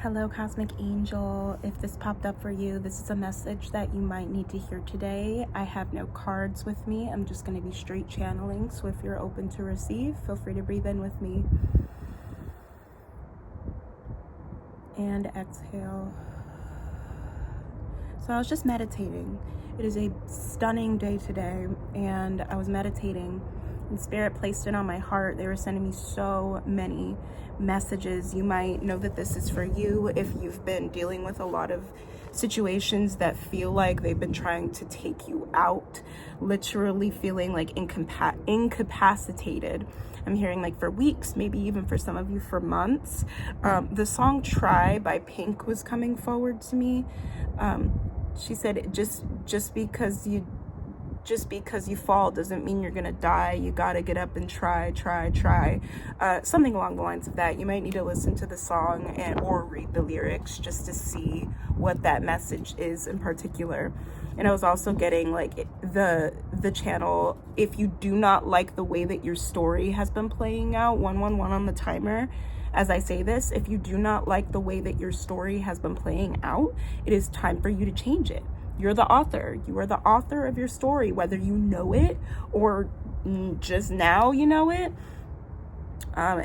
Hello, Cosmic Angel. If this popped up for you, this is a message that you might need to hear today. I have no cards with me. I'm just going to be straight channeling. So if you're open to receive, feel free to breathe in with me. And exhale. So I was just meditating. It is a stunning day today, and I was meditating, and Spirit placed it on my heart. They were sending me so many messages. You might know that this is for you if you've been dealing with a lot of situations that feel like they've been trying to take you out, literally feeling like incapacitated. I'm hearing like for weeks, maybe even for some of you for months. The song Try by Pink was coming forward to me. She said, just because you fall doesn't mean you're gonna die. You gotta get up and try. Something along the lines of that. You might need to listen to the song or read the lyrics just to see what that message is in particular. And I was also getting like the channel, if you do not like the way that your story has been playing out, 111 on the timer. As I say this, if you do not like the way that your story has been playing out, it is time for you to change it. You're the author. You are the author of your story, whether you know it or just now you know it.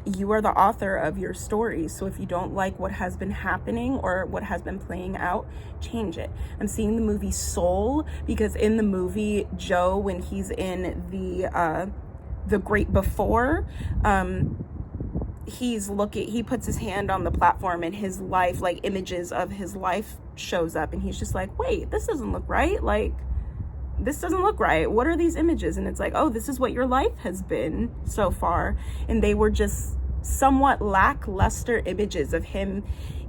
You are the author of your story. So if you don't like what has been happening or what has been playing out, change it. I'm seeing the movie Soul because in the movie, Joe, when he's in the Great Before, he puts his hand on the platform and his life, like images of his life shows up, and he's just like, wait, this doesn't look right. Like, this doesn't look right. What are these images? And it's like, oh, this is what your life has been so far. And they were just somewhat lackluster images of him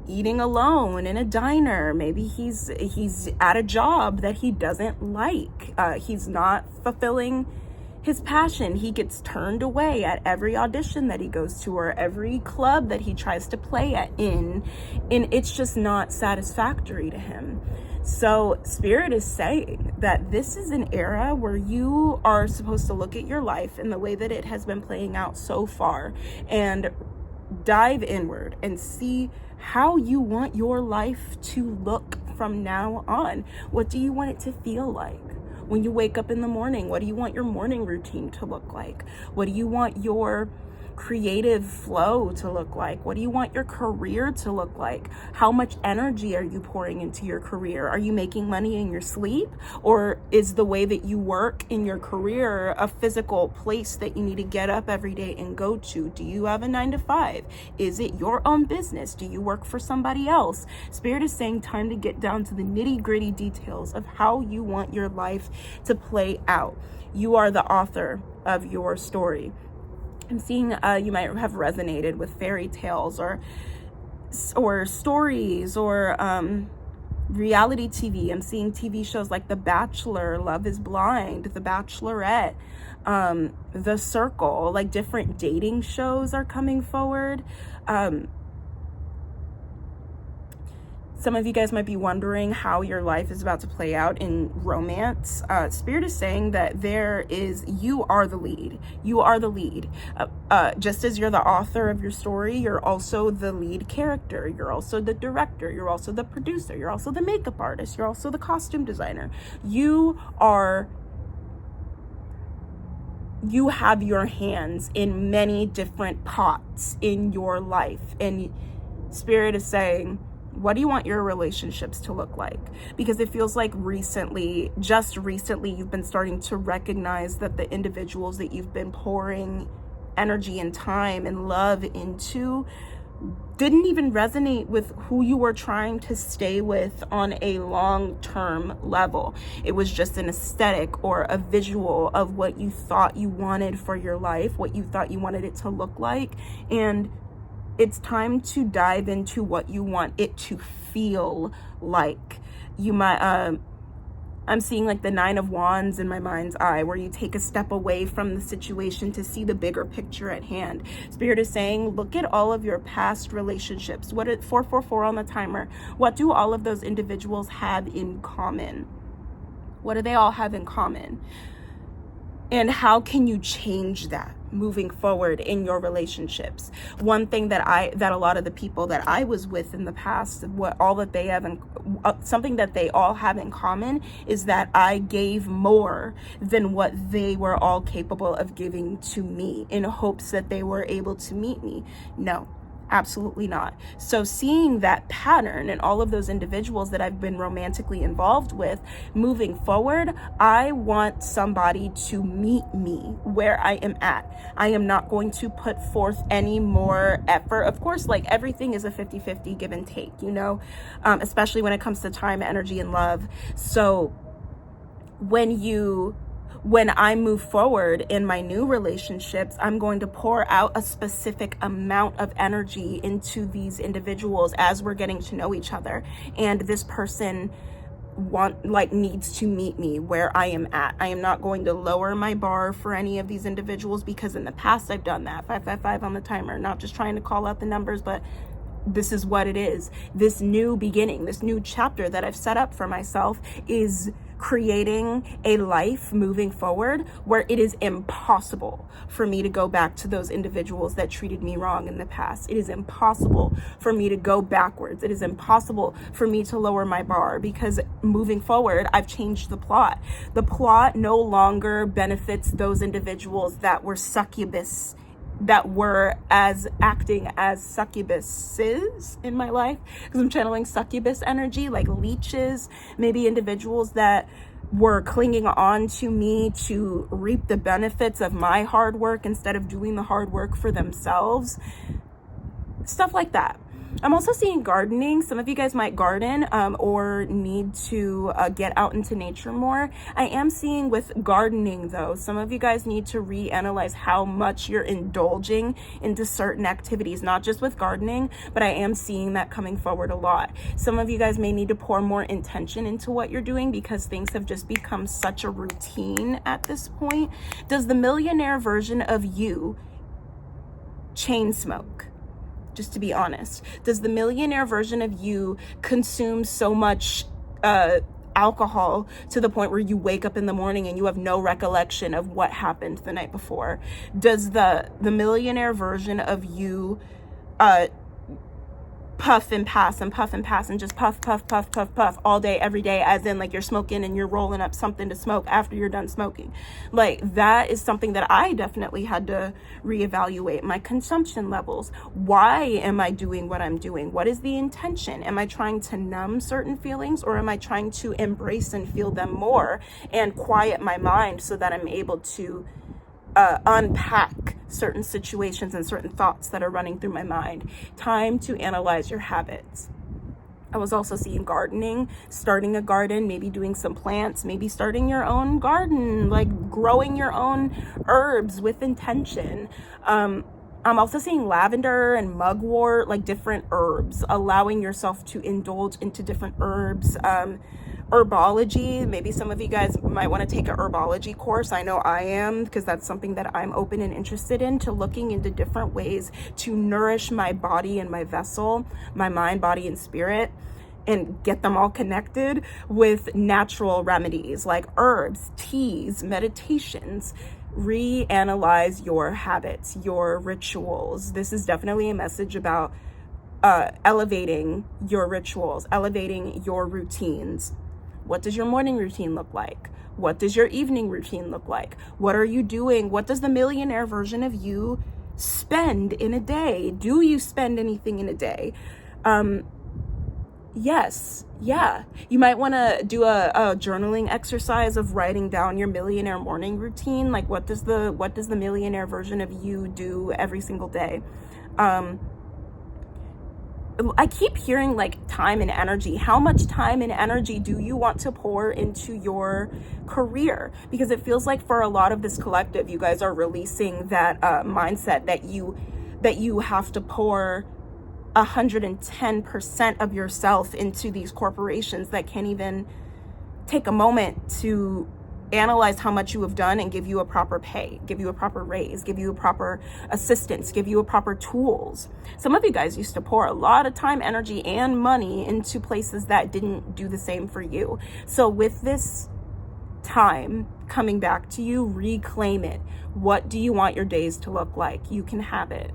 eating alone in a diner. Maybe he's at a job that he doesn't like. He's not fulfilling his passion. He gets turned away at every audition that he goes to or every club that he tries to play in, and it's just not satisfactory to him. So Spirit is saying that this is an era where you are supposed to look at your life and the way that it has been playing out so far and dive inward and see how you want your life to look from now on. What do you want it to feel like? When you wake up in the morning, what do you want your morning routine to look like? What do you want your creative flow to look like? What do you want your career to look like? How much energy are you pouring into your career? Are you making money in your sleep? Or is the way that you work in your career a physical place that you need to get up every day and go to? Do you have a 9-to-5? Is it your own business? Do you work for somebody else? Spirit is saying time to get down to the nitty-gritty details of how you want your life to play out. You are the author of your story. I'm seeing you might have resonated with fairy tales or stories or reality TV. I'm seeing TV shows like The Bachelor, Love is Blind, The Bachelorette, The Circle, like different dating shows are coming forward. Some of you guys might be wondering how your life is about to play out in romance. Spirit is saying that you are the lead. You are the lead. Just as you're the author of your story, you're also the lead character. You're also the director. You're also the producer. You're also the makeup artist. You're also the costume designer. You have your hands in many different pots in your life. And Spirit is saying, what do you want your relationships to look like? Because it feels like just recently, you've been starting to recognize that the individuals that you've been pouring energy and time and love into didn't even resonate with who you were trying to stay with on a long-term level. It was just an aesthetic or a visual of what you thought you wanted for your life, what you thought you wanted it to look like. And it's time to dive into what you want it to feel like. You might, I'm seeing like the 9 of Wands in my mind's eye, where you take a step away from the situation to see the bigger picture at hand. Spirit is saying, look at all of your past relationships. 444 on the timer. What do all of those individuals have in common? What do they all have in common? And how can you change that? moving forward in your relationships. One thing that a lot of the people that I was with in the past, something that they all have in common is that I gave more than what they were all capable of giving to me in hopes that they were able to meet me. No, absolutely not. So seeing that pattern in all of those individuals that I've been romantically involved with, moving forward, I want somebody to meet me where I am at. I am not going to put forth any more effort. Of course, like everything is a 50-50 give and take, especially when it comes to time, energy, and love. So when I move forward in my new relationships, I'm going to pour out a specific amount of energy into these individuals as we're getting to know each other. And this person needs to meet me where I am at. I am not going to lower my bar for any of these individuals, because in the past I've done that. 555 on the timer, not just trying to call out the numbers, but this is what it is. This new beginning, this new chapter that I've set up for myself is creating a life moving forward where it is impossible for me to go back to those individuals that treated me wrong in the past. It is impossible for me to go backwards. It is impossible for me to lower my bar, because moving forward, I've changed the plot. The plot no longer benefits those individuals that were acting as succubuses in my life, because I'm channeling succubus energy, like leeches, maybe individuals that were clinging on to me to reap the benefits of my hard work instead of doing the hard work for themselves. Stuff like that. I'm also seeing gardening. Some of you guys might garden or need to get out into nature more. I am seeing with gardening, though, some of you guys need to reanalyze how much you're indulging into certain activities, not just with gardening, but I am seeing that coming forward a lot. Some of you guys may need to pour more intention into what you're doing, because things have just become such a routine at this point. Does the millionaire version of you chain smoke? Just to be honest, does the millionaire version of you consume so much alcohol to the point where you wake up in the morning and you have no recollection of what happened the night before? Does the millionaire version of you puff and pass and puff and pass and just puff all day, every day, as in like you're smoking and you're rolling up something to smoke after you're done smoking? Like, that is something that I definitely had to reevaluate my consumption levels. Why am I doing what I'm doing? What is the intention? Am I trying to numb certain feelings, or am I trying to embrace and feel them more and quiet my mind so that I'm able to unpack certain situations and certain thoughts that are running through my mind? Time to analyze your habits. I was also seeing gardening, starting a garden, maybe doing some plants, maybe starting your own garden, like growing your own herbs with intention. I'm also seeing lavender and mugwort, like different herbs, allowing yourself to indulge into different herbs. Herbology, maybe some of you guys might want to take an herbology course. I know I am, because that's something that I'm open and interested in, to looking into different ways to nourish my body and my vessel, my mind, body, and spirit, and get them all connected with natural remedies like herbs, teas, meditations. Reanalyze your habits, your rituals. This is definitely a message about elevating your rituals, elevating your routines. What does your morning routine look like? What does your evening routine look like? What are you doing? What does the millionaire version of you spend in a day? Do you spend anything in a day? Yes. Yeah. You might want to do a journaling exercise of writing down your millionaire morning routine. Like, what does the millionaire version of you do every single day? I keep hearing like time and energy. How much time and energy do you want to pour into your career? Because it feels like for a lot of this collective, you guys are releasing that mindset that you have to pour 110% of yourself into these corporations that can't even take a moment to analyze how much you have done and give you a proper pay, give you a proper raise, give you a proper assistance, give you a proper tools. Some of you guys used to pour a lot of time, energy, and money into places that didn't do the same for you. So with this time coming back to you. Reclaim it. What do you want your days to look like? You can have it.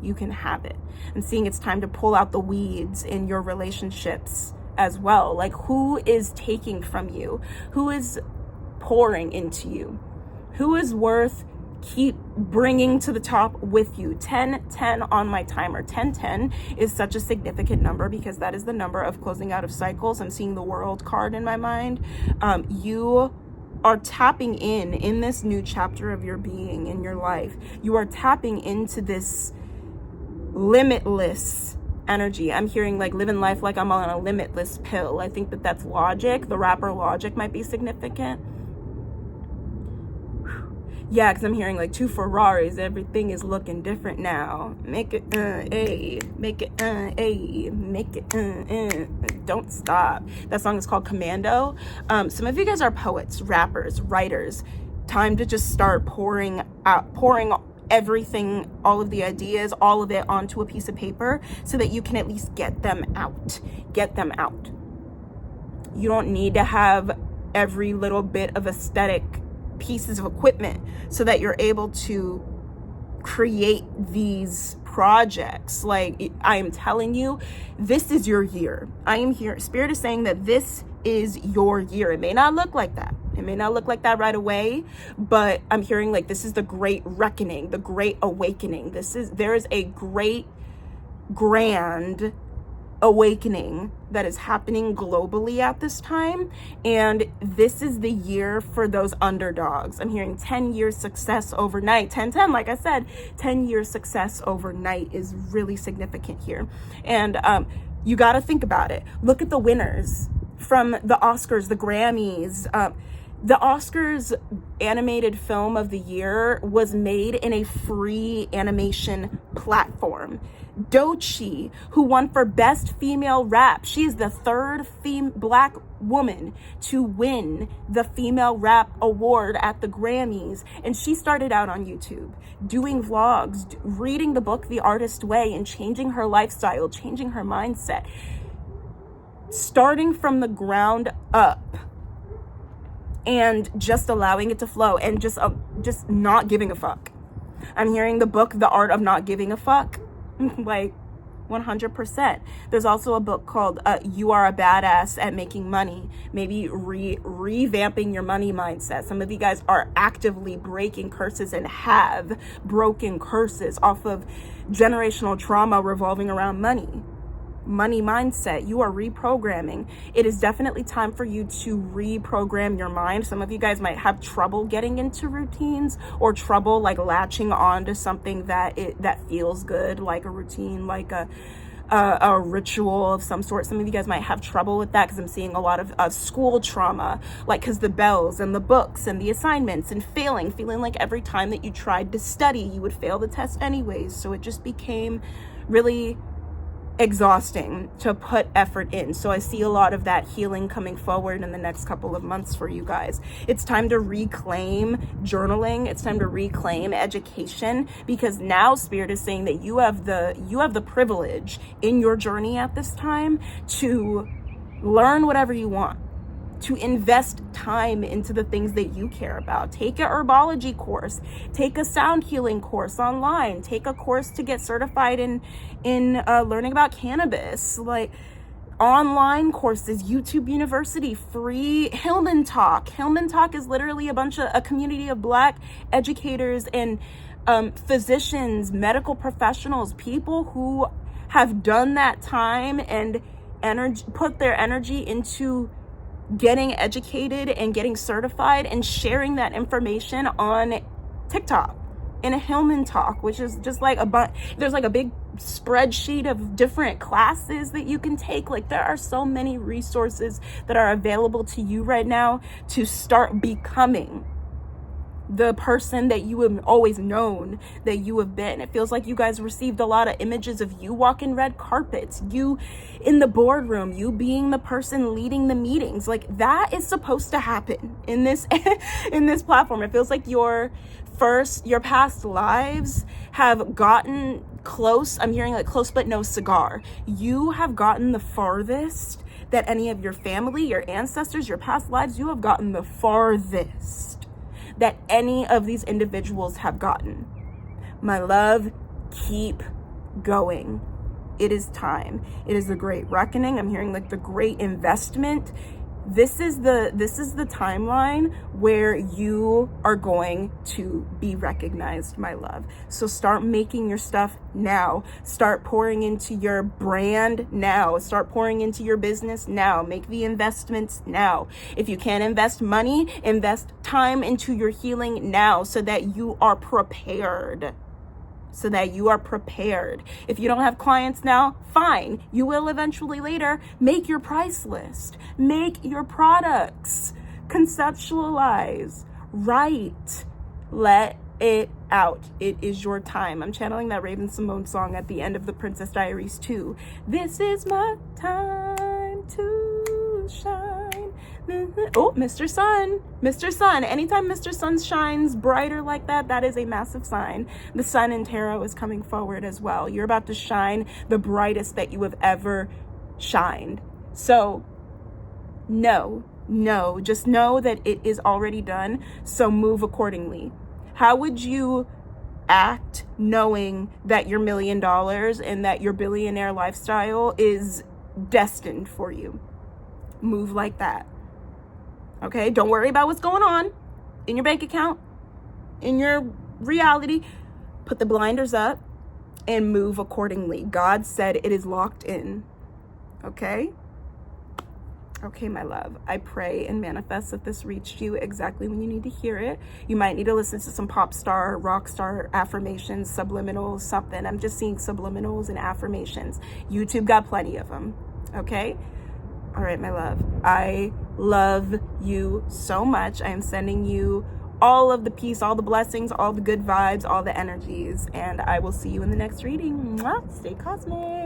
You can have it. I'm seeing it's time to pull out the weeds in your relationships as well. Like, who is taking from you? Who is pouring into you? Who is worth keep bringing to the top with you? 1010 on my timer. 1010 is such a significant number because that is the number of closing out of cycles. I'm seeing the world card in my mind. You are tapping in this new chapter of your being in your life. You are tapping into this limitless energy. I'm hearing like living life like I'm on a limitless pill. I think that that's Logic. The rapper Logic might be significant. Yeah, because I'm hearing like 2 Ferraris. Everything is looking different now. Make it a, make it a, make it don't stop. That song is called Commando. Some of you guys are poets, rappers, writers. Time to just start pouring everything, all of the ideas, all of it onto a piece of paper so that you can at least get them out. Get them out. You don't need to have every little bit of aesthetic pieces of equipment so that you're able to create these projects. Like, I am telling you, this is your year. I am here. Spirit is saying that this is your year. It may not look like that. It may not look like that right away, but I'm hearing like this is the great reckoning, the great awakening. There is a great, grand awakening that is happening globally at this time, and this is the year for those underdogs. I'm hearing 10 years success overnight. 10 like I said, 10 years success overnight is really significant here. And you got to think about it. Look at the winners from the Oscars, the Grammys. The Oscars animated film of the year was made in a free animation platform. Doechii, who won for Best Female Rap. She is the third Black woman to win the Female Rap Award at the Grammys. And she started out on YouTube, doing vlogs, reading the book The Artist Way, and changing her lifestyle, changing her mindset. Starting from the ground up. And just allowing it to flow and just not giving a fuck. I'm hearing the book, The Art of Not Giving a Fuck, like 100%. There's also a book called You Are a Badass at Making Money. Maybe revamping your money mindset. Some of you guys are actively breaking curses and have broken curses off of generational trauma revolving around money. Money mindset. You are reprogramming. It is definitely time for you to reprogram your mind. Some of you guys might have trouble getting into routines or trouble like latching on to something that feels good, like a routine, like a ritual of some sort. Some of you guys might have trouble with that because I'm seeing a lot of school trauma, like because the bells and the books and the assignments and feeling like every time that you tried to study, you would fail the test anyways. So it just became really exhausting to put effort in. So I see a lot of that healing coming forward in the next couple of months for you guys. It's time to reclaim journaling. It's time to reclaim education, because now Spirit is saying that you have the privilege in your journey at this time to learn whatever you want, to invest time into the things that you care about. Take an herbology course, take a sound healing course online, take a course to get certified in learning about cannabis, like online courses, YouTube University, free Hillman Talk. Hillman Talk is literally a community of Black educators and physicians, medical professionals, people who have done that time and put their energy into getting educated and getting certified and sharing that information on TikTok in a Hillman Talk, which is just like there's like a big spreadsheet of different classes that you can take. Like, there are so many resources that are available to you right now to start becoming the person that you have always known that you have been. It feels like you guys received a lot of images of you walking red carpets, you in the boardroom, you being the person leading the meetings. Like, that is supposed to happen in this in this platform. It feels like your past lives have gotten close. I'm hearing like close but no cigar. You have gotten the farthest that any of your family, your ancestors, your past lives, you have gotten the farthest that any of these individuals have gotten. My love, keep going. It is time. It is the great reckoning. I'm hearing like the great investment. This is the timeline where you are going to be recognized, my love. So start making your stuff now. Start pouring into your brand now. Start pouring into your business now. Make the investments now. If you can't invest money, invest time into your healing now so that you are prepared. So that you are prepared. If you don't have clients now, fine. You will eventually later. Make your price list. Make your products. Conceptualize. Write. Let it out. It is your time. I'm channeling that Raven Simone song at the end of the Princess Diaries 2. This is my time to shine. Oh, Mr. Sun. Mr. Sun. Anytime Mr. Sun shines brighter like that, that is a massive sign. The sun in tarot is coming forward as well. You're about to shine the brightest that you have ever shined. So, just know that it is already done. So move accordingly. How would you act knowing that your $1 million and that your billionaire lifestyle is destined for you? Move like that. Okay, don't worry about what's going on in your bank account, in your reality. Put the blinders up and move accordingly. God said it is locked in. Okay? Okay, my love. I pray and manifest that this reached you exactly when you need to hear it. You might need to listen to some pop star, rock star affirmations, subliminals, something. I'm just seeing subliminals and affirmations. YouTube got plenty of them. Okay? All right, my love. I love you so much. I am sending you all of the peace, all the blessings, all the good vibes, all the energies, and I will see you in the next reading. Mwah! Stay cosmic.